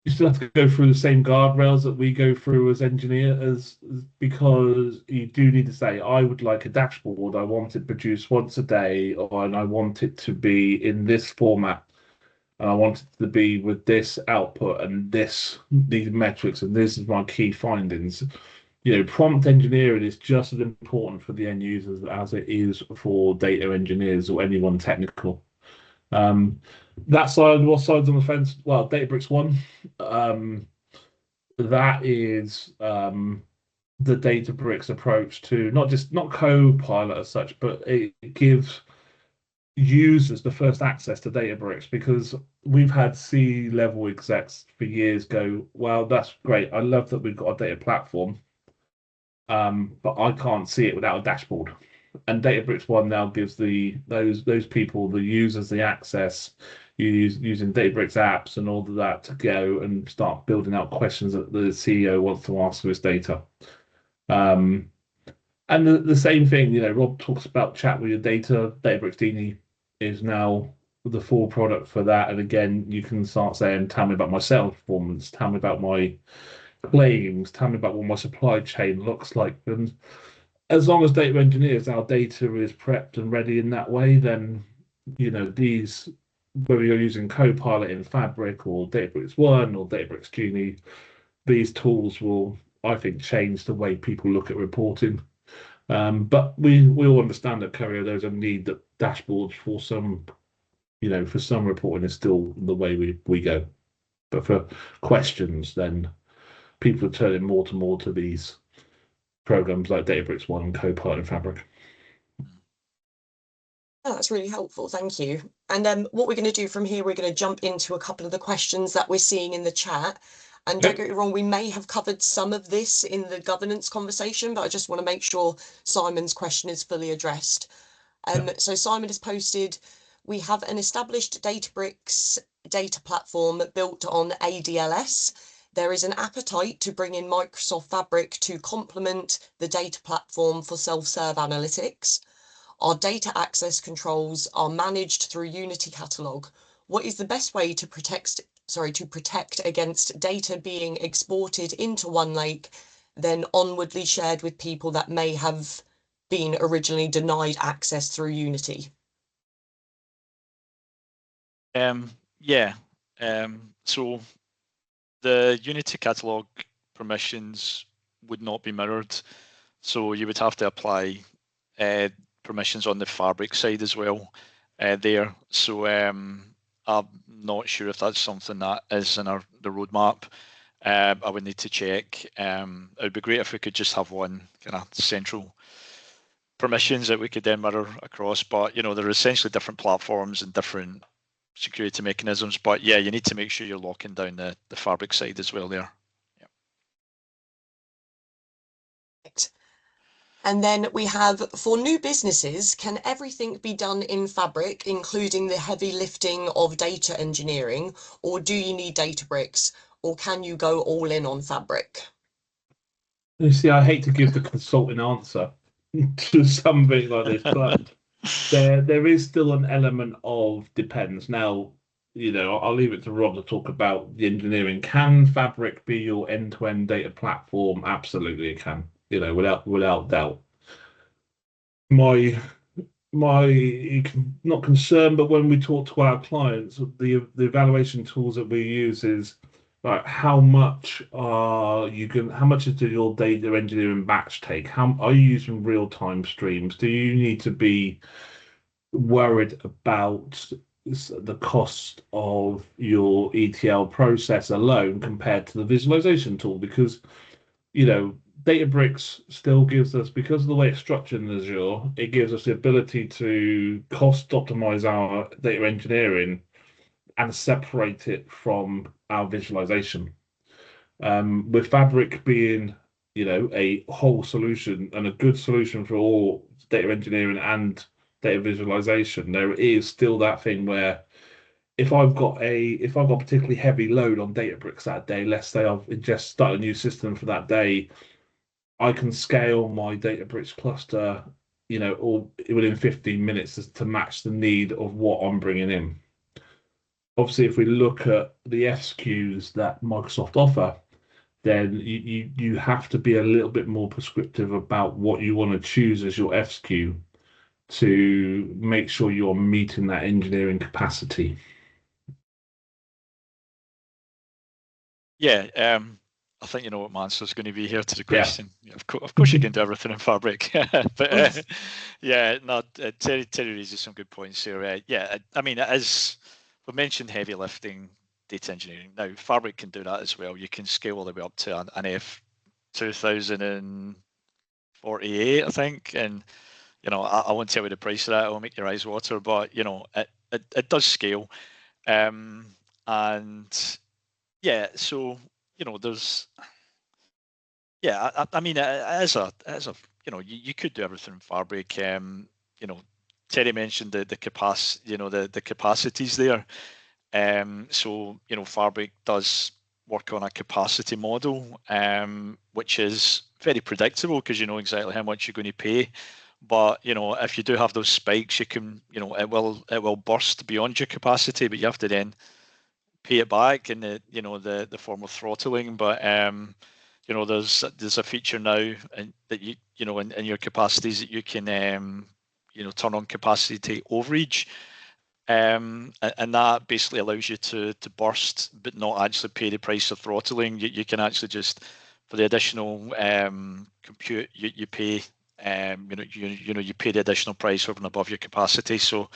C: same guardrails that we go through as engineers, because you do need to say, I would like a dashboard. I want it produced once a day, and I want it to be in this format. And I want it to be with this output and these metrics, and this is my key findings. Prompt engineering is just as important for the end users as it is for data engineers or anyone technical. That side, what side's on the fence? Well, Databricks One, that is the Databricks approach to not Copilot as such, but it gives users the first access to Databricks, because we've had C-level execs for years go, well, that's great. I love that we've got a data platform, but I can't see it without a dashboard. And Databricks One now gives those people, the users, the access using Databricks apps and all of that to go and start building out questions that the CEO wants to ask of his data. And the same thing, Rob talks about chat with your data. Databricks Genie is now the full product for that. And again, you can start saying, tell me about my sales performance, tell me about my claims, tell me about what my supply chain looks like. And as long as data engineers, our data is prepped and ready in that way, then these, whether you're using Copilot in Fabric or Databricks One or Databricks Genie, these tools will, I think, change the way people look at reporting. But we all understand that Carrol, there's a need that dashboards for some, for some reporting is still the way we go. But for questions, then people are turning more to these programs like Databricks One and Copilot and Fabric.
A: Oh, that's really helpful. Thank you. And what we're going to do from here, we're going to jump into a couple of the questions that we're seeing in the chat. And don't get me wrong, we may have covered some of this in the governance conversation, but I just want to make sure Simon's question is fully addressed. So Simon has posted, we have an established Databricks data platform built on ADLS. There is an appetite to bring in Microsoft Fabric to complement the data platform for self-serve analytics. Our data access controls are managed through Unity Catalog. What is the best way to protect against data being exported into OneLake, then onwardly shared with people that may have been originally denied access through Unity?
B: So the Unity catalog permissions would not be mirrored. So you would have to apply permissions on the Fabric side as well there. So I'm not sure if that's something that is in the roadmap. I would need to check. It would be great if we could just have one kind of central permissions that we could then mirror across. But there are essentially different platforms and different security mechanisms. But yeah, you need to make sure you're locking down the Fabric side as well there.
A: And then we have, for new businesses, can everything be done in Fabric, including the heavy lifting of data engineering, or do you need Databricks, or can you go all in on Fabric?
C: You see, I hate to give the consulting answer to something like this, but there is still an element of depends. Now, I'll leave it to Rob to talk about the engineering. Can Fabric be your end-to-end data platform? Absolutely, it can. Without doubt. My not concern, but when we talk to our clients, the evaluation tools that we use is like how much how much is your data engineering batch take? How are you using real-time streams? Do you need to be worried about the cost of your ETL process alone compared to the visualization tool? Because Databricks still gives us, because of the way it's structured in Azure, it gives us the ability to cost optimize our data engineering and separate it from our visualization. With Fabric being, a whole solution and a good solution for all data engineering and data visualization, there is still that thing where if I've got particularly heavy load on Databricks that day, let's say I've just started a new system for that day, I can scale my Databricks cluster, or within 15 minutes to match the need of what I'm bringing in. Obviously, if we look at the SKUs that Microsoft offer, then you have to be a little bit more prescriptive about what you want to choose as your SKU to make sure you're meeting that engineering capacity.
B: Yeah, I think you know what my answer is going to be here to the question. Yeah. Of course you can do everything in Fabric, but Terry raises some good points here. I mean, it is, we mentioned heavy lifting data engineering. Now Fabric can do that as well. You can scale all the way up to an F2048, I think, and I won't tell you the price of that. It'll make your eyes water, but it does scale, and yeah, so there's, I mean, as a you could do everything in Fabric. Terry mentioned the capacity, the capacities there. So Fabric does work on a capacity model, which is very predictable because you know exactly how much you're going to pay. But if you do have those spikes, you can, it will burst beyond your capacity, but you have to then pay it back in the form of throttling. But there's a feature now that in your capacities that you can turn on capacity overage, and that basically allows you to burst but not actually pay the price of throttling. You can actually just, for the additional compute, you pay you pay the additional price over and above your capacity. So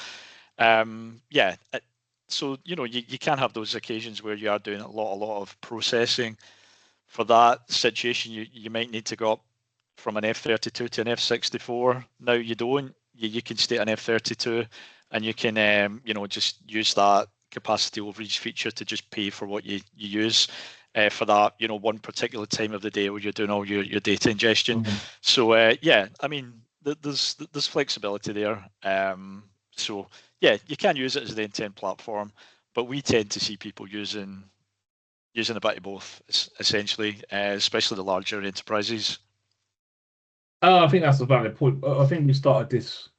B: so you can have those occasions where you are doing a lot of processing. For that situation, you might need to go up from an F32 to an F64. Now you don't. You can stay at an F32, and you can just use that capacity overage feature to just pay for what you use for that one particular time of the day where you're doing all your data ingestion. So I mean there's flexibility there. So yeah, you can use it as the intent platform, but we tend to see people using a bit of both, essentially, especially the larger enterprises.
C: I think that's a valid point. I think we started this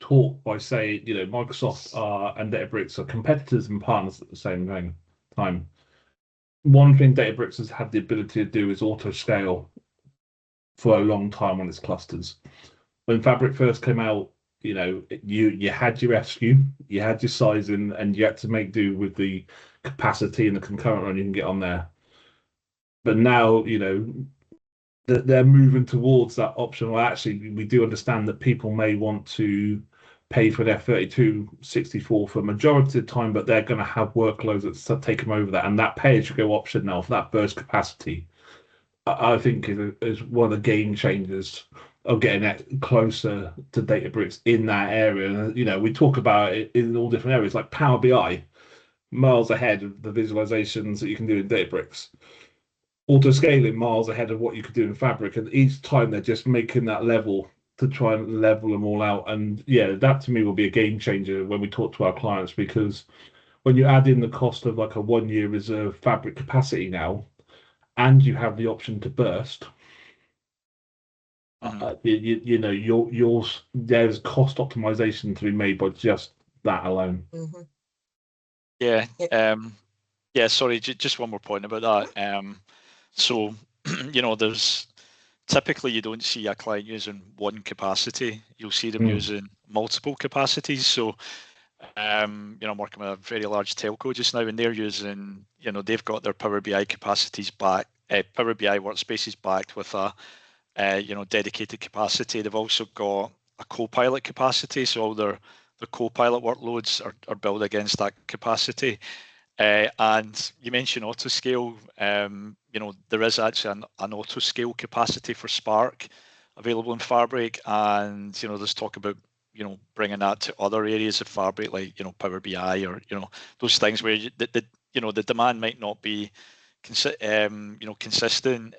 C: talk by saying, Microsoft and Databricks are competitors and partners at the same time. One thing Databricks has had the ability to do is auto scale for a long time on its clusters. When Fabric first came out, you had your SKU, you had your sizing, and you had to make do with the capacity and the concurrent run you can get on there. But now, they're moving towards that option. Well, actually, we do understand that people may want to pay for their 32, 64 for a majority of the time, but they're going to have workloads that take them over that. And that pay-as-you-go option now for that burst capacity, I think is one of the game changers of getting that closer to Databricks in that area. And, we talk about it in all different areas, like Power BI, miles ahead of the visualizations that you can do in Databricks. Auto-scaling miles ahead of what you could do in Fabric, and each time they're just making that level to try and level them all out. And yeah, that to me will be a game changer when we talk to our clients, because when you add in the cost of like a 1-year reserve Fabric capacity now, and you have the option to burst, there's cost optimization to be made by just that alone.
B: Yeah. Sorry, just one more point about that. So, there's typically you don't see a client using one capacity. You'll see them using multiple capacities. So, I'm working with a very large telco just now, and they're using, they've got their Power BI capacities back, Power BI workspaces backed with a, dedicated capacity. They've also got a Copilot capacity, so all their Copilot workloads are built against that capacity. And you mentioned auto scale. There is actually an auto scale capacity for Spark available in Fabric, and there's talk about bringing that to other areas of Fabric, like Power BI, or those things where the demand might not be consistent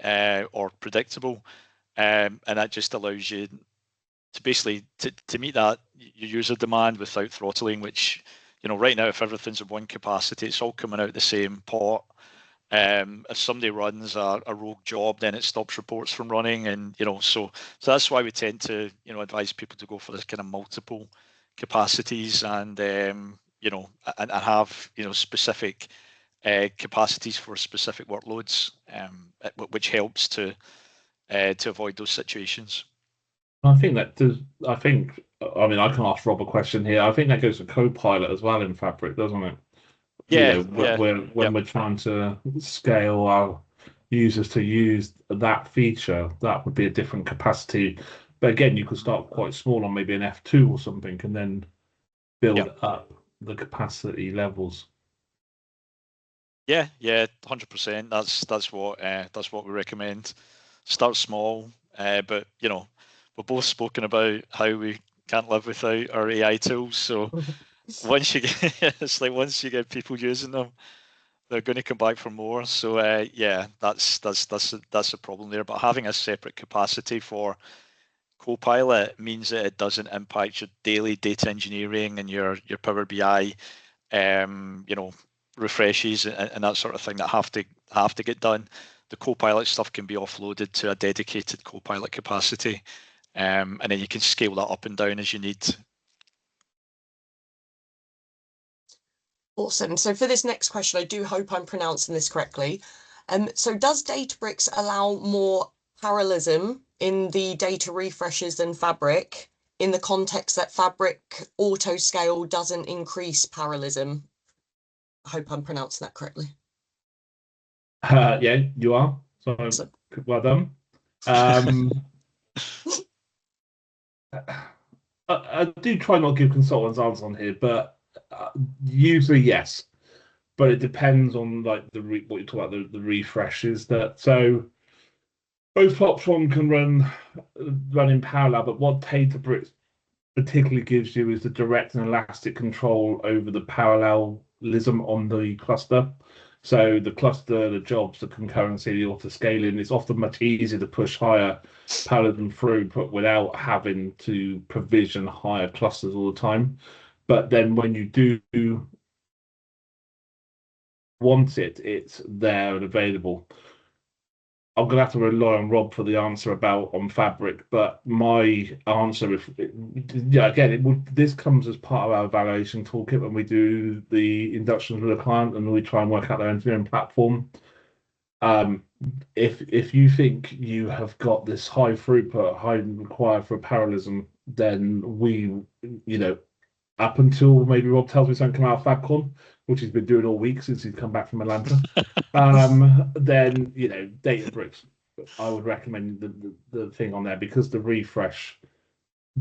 B: or predictable, and that just allows you to basically to meet that your user demand without throttling, which right now, if everything's in one capacity, it's all coming out the same pot. If somebody runs a rogue job, then it stops reports from running, and so that's why we tend to advise people to go for this kind of multiple capacities, and and have specific capacities for specific workloads, which helps to avoid those situations.
C: I think that does. I mean, I can ask Rob a question here. I think that goes to Copilot as well in Fabric, doesn't it?
B: Yeah.
C: When we're trying to scale our users to use that feature, that would be a different capacity. But again, you could start quite small on maybe an F2 or something, and then build up the capacity levels.
B: Yeah, 100%. That's what we recommend. Start small, but we've both spoken about how we can't live without our AI tools. So once you get people using them, they're going to come back for more. So that's a problem there. But having a separate capacity for Copilot means that it doesn't impact your daily data engineering and your Power BI, refreshes and that sort of thing that have to get done. The Copilot stuff can be offloaded to a dedicated Copilot capacity, and then you can scale that up and down as you need.
A: Awesome. So for this next question, I do hope I'm pronouncing this correctly. So does Databricks allow more parallelism in the data refreshes than Fabric, in the context that Fabric auto scale doesn't increase parallelism? I hope I'm pronouncing that correctly.
C: Yeah, you are. So well done. I do try not to give consultants answers on here, but usually yes. But it depends on like what you talk about the refreshes that so both platforms can run in parallel, but what Databricks particularly gives you is the direct and elastic control over the parallelism on the cluster. So the cluster, the jobs, the concurrency, the auto scaling, it's often much easier to push higher parallelism throughput without having to provision higher clusters all the time. But then when you do want it, it's there and available. I'm going to have to rely on Rob for the answer about on Fabric, but my answer, this comes as part of our evaluation toolkit when we do the inductions with a client and we try and work out their engineering platform. If you think you have got this high throughput, high required for parallelism, then up until maybe Rob tells me something come out of FabCon, which he's been doing all week since he's come back from Atlanta. Then Databricks, I would recommend the thing on there because the refresh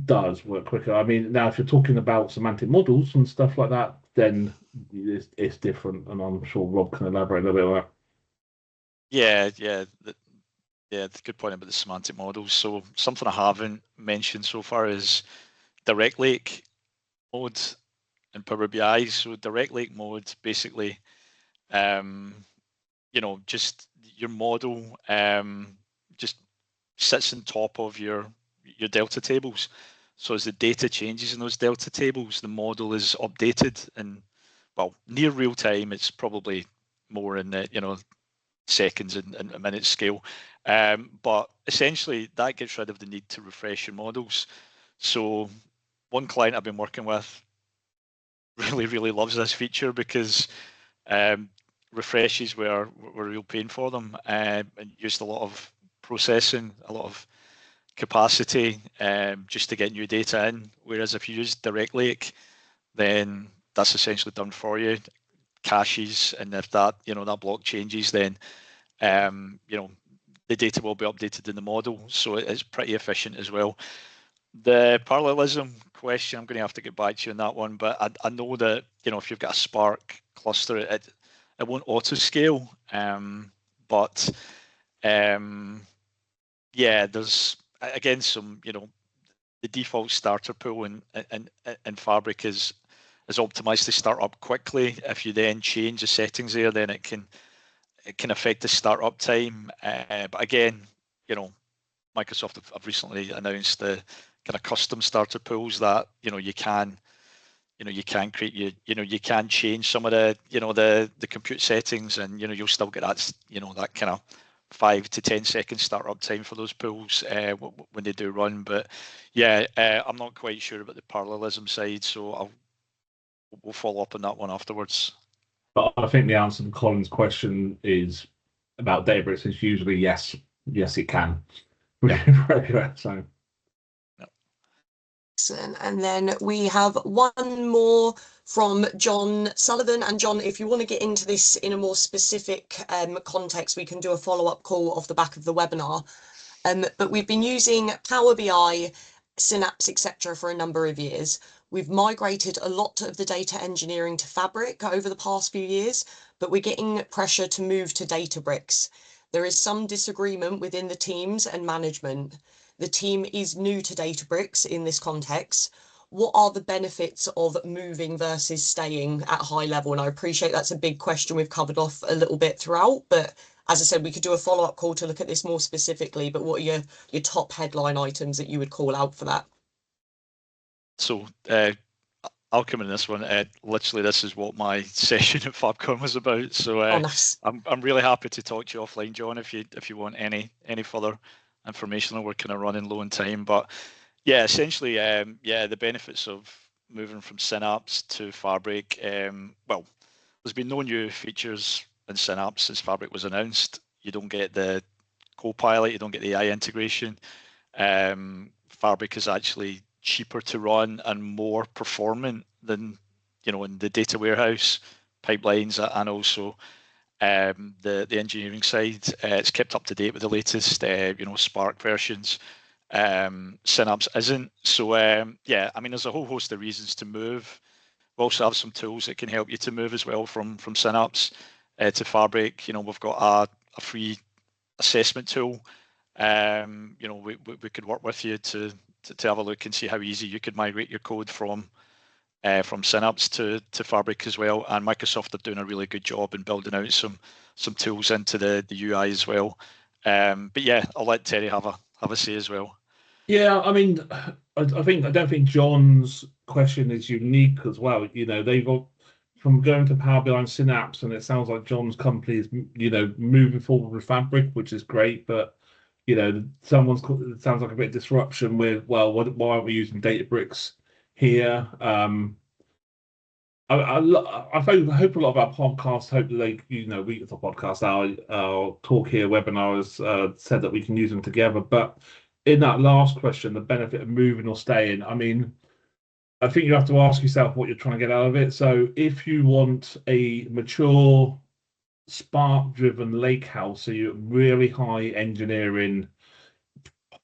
C: does work quicker. I mean, now if you're talking about semantic models and stuff like that, then it's different, and I'm sure Rob can elaborate a little bit on that.
B: Yeah, that's a good point about the semantic models. So something I haven't mentioned so far is direct lake mode in Power BI. So direct lake mode basically, just your model just sits on top of your delta tables. So as the data changes in those delta tables, the model is updated and near real time. It's probably more in the seconds and minutes scale. But essentially that gets rid of the need to refresh your models. So one client I've been working with really loves this feature because refreshes were a real pain for them and used a lot of processing, a lot of capacity just to get new data in. Whereas if you use Direct Lake, then that's essentially done for you. Caches, and if that that block changes, then the data will be updated in the model. So it's pretty efficient as well. The parallelism question, I'm going to have to get back to you on that one, but I know that if you've got a Spark cluster, it won't auto scale, but there's again some the default starter pool in Fabric is optimized to start up quickly. If you then change the settings there, then it can affect the startup time. But again, Microsoft have recently announced the kind of custom starter pools that you can create you can change some of the the compute settings, and you'll still get that that kind of 5 to 10 second startup time for those pools when they do run. But I'm not quite sure about the parallelism side, so we'll follow up on that one afterwards.
C: But I think the answer to Colin's question is about Databricks is usually yes, it can.
A: Yeah. So. And then we have one more from John Sullivan. And John, if you want to get into this in a more specific context, we can do a follow-up call off the back of the webinar. But we've been using Power BI, Synapse, etc. for a number of years. We've migrated a lot of the data engineering to Fabric over the past few years, but we're getting pressure to move to Databricks. There is some disagreement within the teams and management. The team is new to Databricks in this context. What are the benefits of moving versus staying at high level? And I appreciate that's a big question we've covered off a little bit throughout, but as I said, we could do a follow-up call to look at this more specifically, but what are your top headline items that you would call out for that?
B: So I'll come in this one. Literally, this is what my session at FabCon was about. So
A: nice.
B: I'm really happy to talk to you offline, John, if you want any further information. We're kind of running low on time, but essentially, the benefits of moving from Synapse to Fabric. There's been no new features in Synapse since Fabric was announced. You don't get the Copilot, you don't get the AI integration. Fabric is actually cheaper to run and more performant than in the data warehouse pipelines, and also the engineering side. It's kept up to date with the latest Spark versions. Synapse isn't. So yeah, I mean, there's a whole host of reasons to move. We also have some tools that can help you to move as well from Synapse to Fabric. You know, we've got a free assessment tool. You know, we could work with you to have a look and see how easy you could migrate your code from Synapse to Fabric as well. And Microsoft are doing a really good job in building out some tools into the UI as well. But yeah, I'll let Terry have a say as well.
C: Yeah, I mean, I don't think John's question is unique as well. You know, they've got from going to Power BI and Synapse, and it sounds like John's company is, you know, moving forward with Fabric, which is great. But you know, it sounds like a bit of disruption with, well, why aren't we using Databricks here? I hope a lot of our podcasts hope that they, you know, the podcast, our talk here webinars said that we can use them together. But in that last question, the benefit of moving or staying, I mean, I think you have to ask yourself what you're trying to get out of it. So if you want a mature, Spark-driven lakehouse, so you're really high engineering,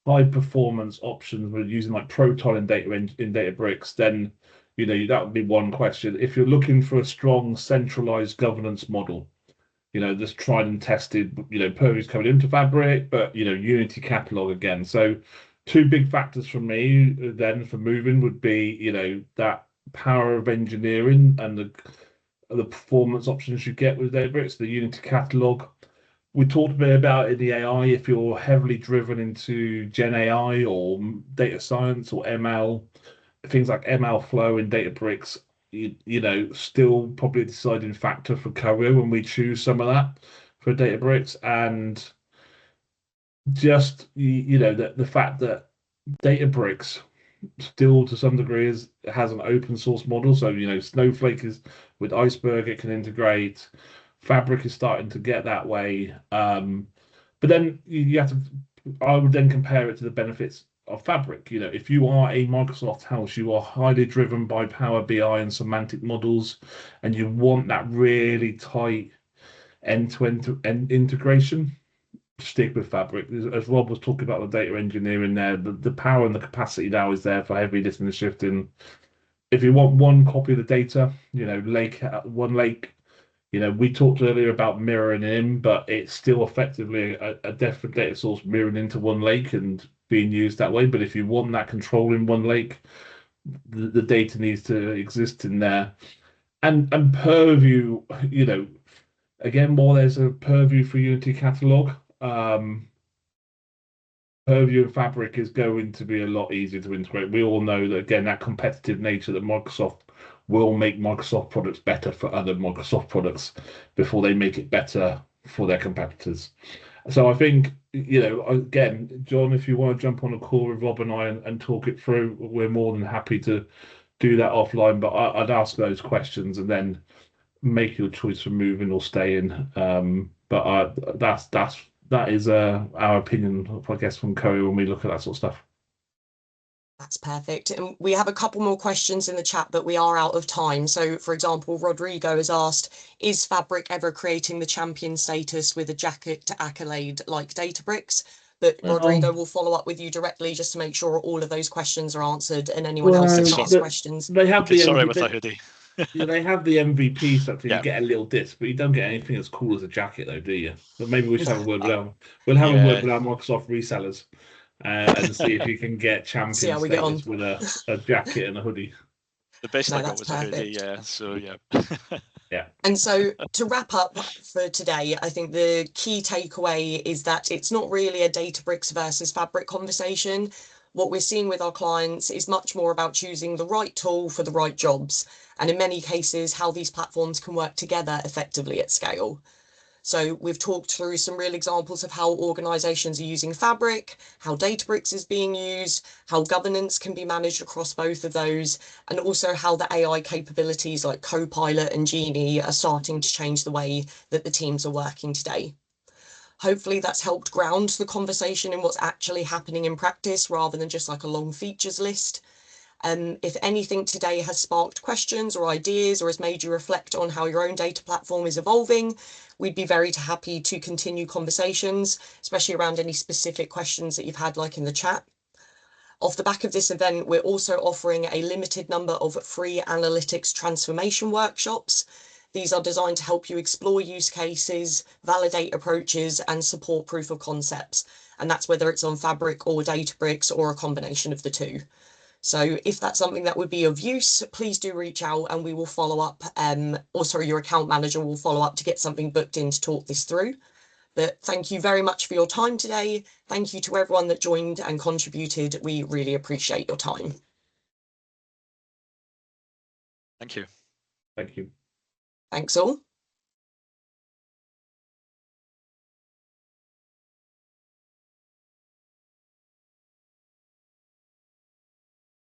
C: high performance options with using like Proton in Databricks, then you know that would be one question. If you're looking for a strong centralized governance model, you know, this tried and tested, you know, Purview's coming into Fabric, but you know, Unity Catalog again. So two big factors for me then for moving would be, you know, that power of engineering and the performance options you get with Databricks, the Unity Catalog. We talked a bit about in the AI, if you're heavily driven into Gen AI or data science or ML, things like ML flow in Databricks, you know, still probably a deciding factor for Carrol when we choose some of that for Databricks. And just, you know, the fact that Databricks still to some degree has an open source model. So, you know, Snowflake is with Iceberg, it can integrate. Fabric is starting to get that way. But then you have to, I would then compare it to the benefits of Fabric. You know, if you are a Microsoft house, you are highly driven by Power BI and semantic models, and you want that really tight end-to-end integration, stick with Fabric. As Rob was talking about the data engineering there, the power and the capacity now is there for heavy lifting and shifting. If you want one copy of the data, you know, one lake, you know, we talked earlier about mirroring in, but it's still effectively a different data source mirroring into one lake and being used that way. But if you want that control in one lake, the data needs to exist in there. And Purview, you know, again, more there's a Purview for Unity Catalog. Purview and Fabric is going to be a lot easier to integrate. We all know that, again, that competitive nature that Microsoft will make Microsoft products better for other Microsoft products before they make it better for their competitors. So I think, you know, again, John, if you want to jump on a call with Rob and I and talk it through, we're more than happy to do that offline. But I'd ask those questions and then make your choice for moving or staying. But that is our opinion, I guess, from Carrol when we look at that sort of stuff.
A: That's perfect. And we have a couple more questions in the chat, but we are out of time. So, for example, Rodrigo has asked, is Fabric ever creating the champion status with a jacket accolade like Databricks? But Rodrigo will follow up with you directly just to make sure all of those questions are answered and anyone else that's asked questions.
C: They have the
B: sorry with a hoodie.
C: Yeah, they have the MVP stuff. You get a little disc, but you don't get anything as cool as a jacket, though, do you? But maybe we should have a word with them. We'll have a word with our Microsoft resellers and see if you can get champion status with a jacket and a hoodie.
B: The best I got was perfect. A hoodie, yeah. So yeah.
C: Yeah.
A: And so to wrap up for today, I think the key takeaway is that it's not really a Databricks versus Fabric conversation. What we're seeing with our clients is much more about choosing the right tool for the right jobs, and in many cases, how these platforms can work together effectively at scale. So we've talked through some real examples of how organizations are using Fabric, how Databricks is being used, how governance can be managed across both of those, and also how the AI capabilities like Copilot and Genie are starting to change the way that the teams are working today. Hopefully that's helped ground the conversation in what's actually happening in practice rather than just like a long features list. If anything today has sparked questions or ideas or has made you reflect on how your own data platform is evolving, we'd be very happy to continue conversations, especially around any specific questions that you've had, like in the chat. Off the back of this event, we're also offering a limited number of free analytics transformation workshops. These are designed to help you explore use cases, validate approaches, and support proof of concepts. And that's whether it's on Fabric or Databricks or a combination of the two. So if that's something that would be of use, please do reach out and we will follow up. Your account manager will follow up to get something booked in to talk this through. But thank you very much for your time today. Thank you to everyone that joined and contributed. We really appreciate your time.
B: Thank you.
C: Thank you.
A: Thanks all.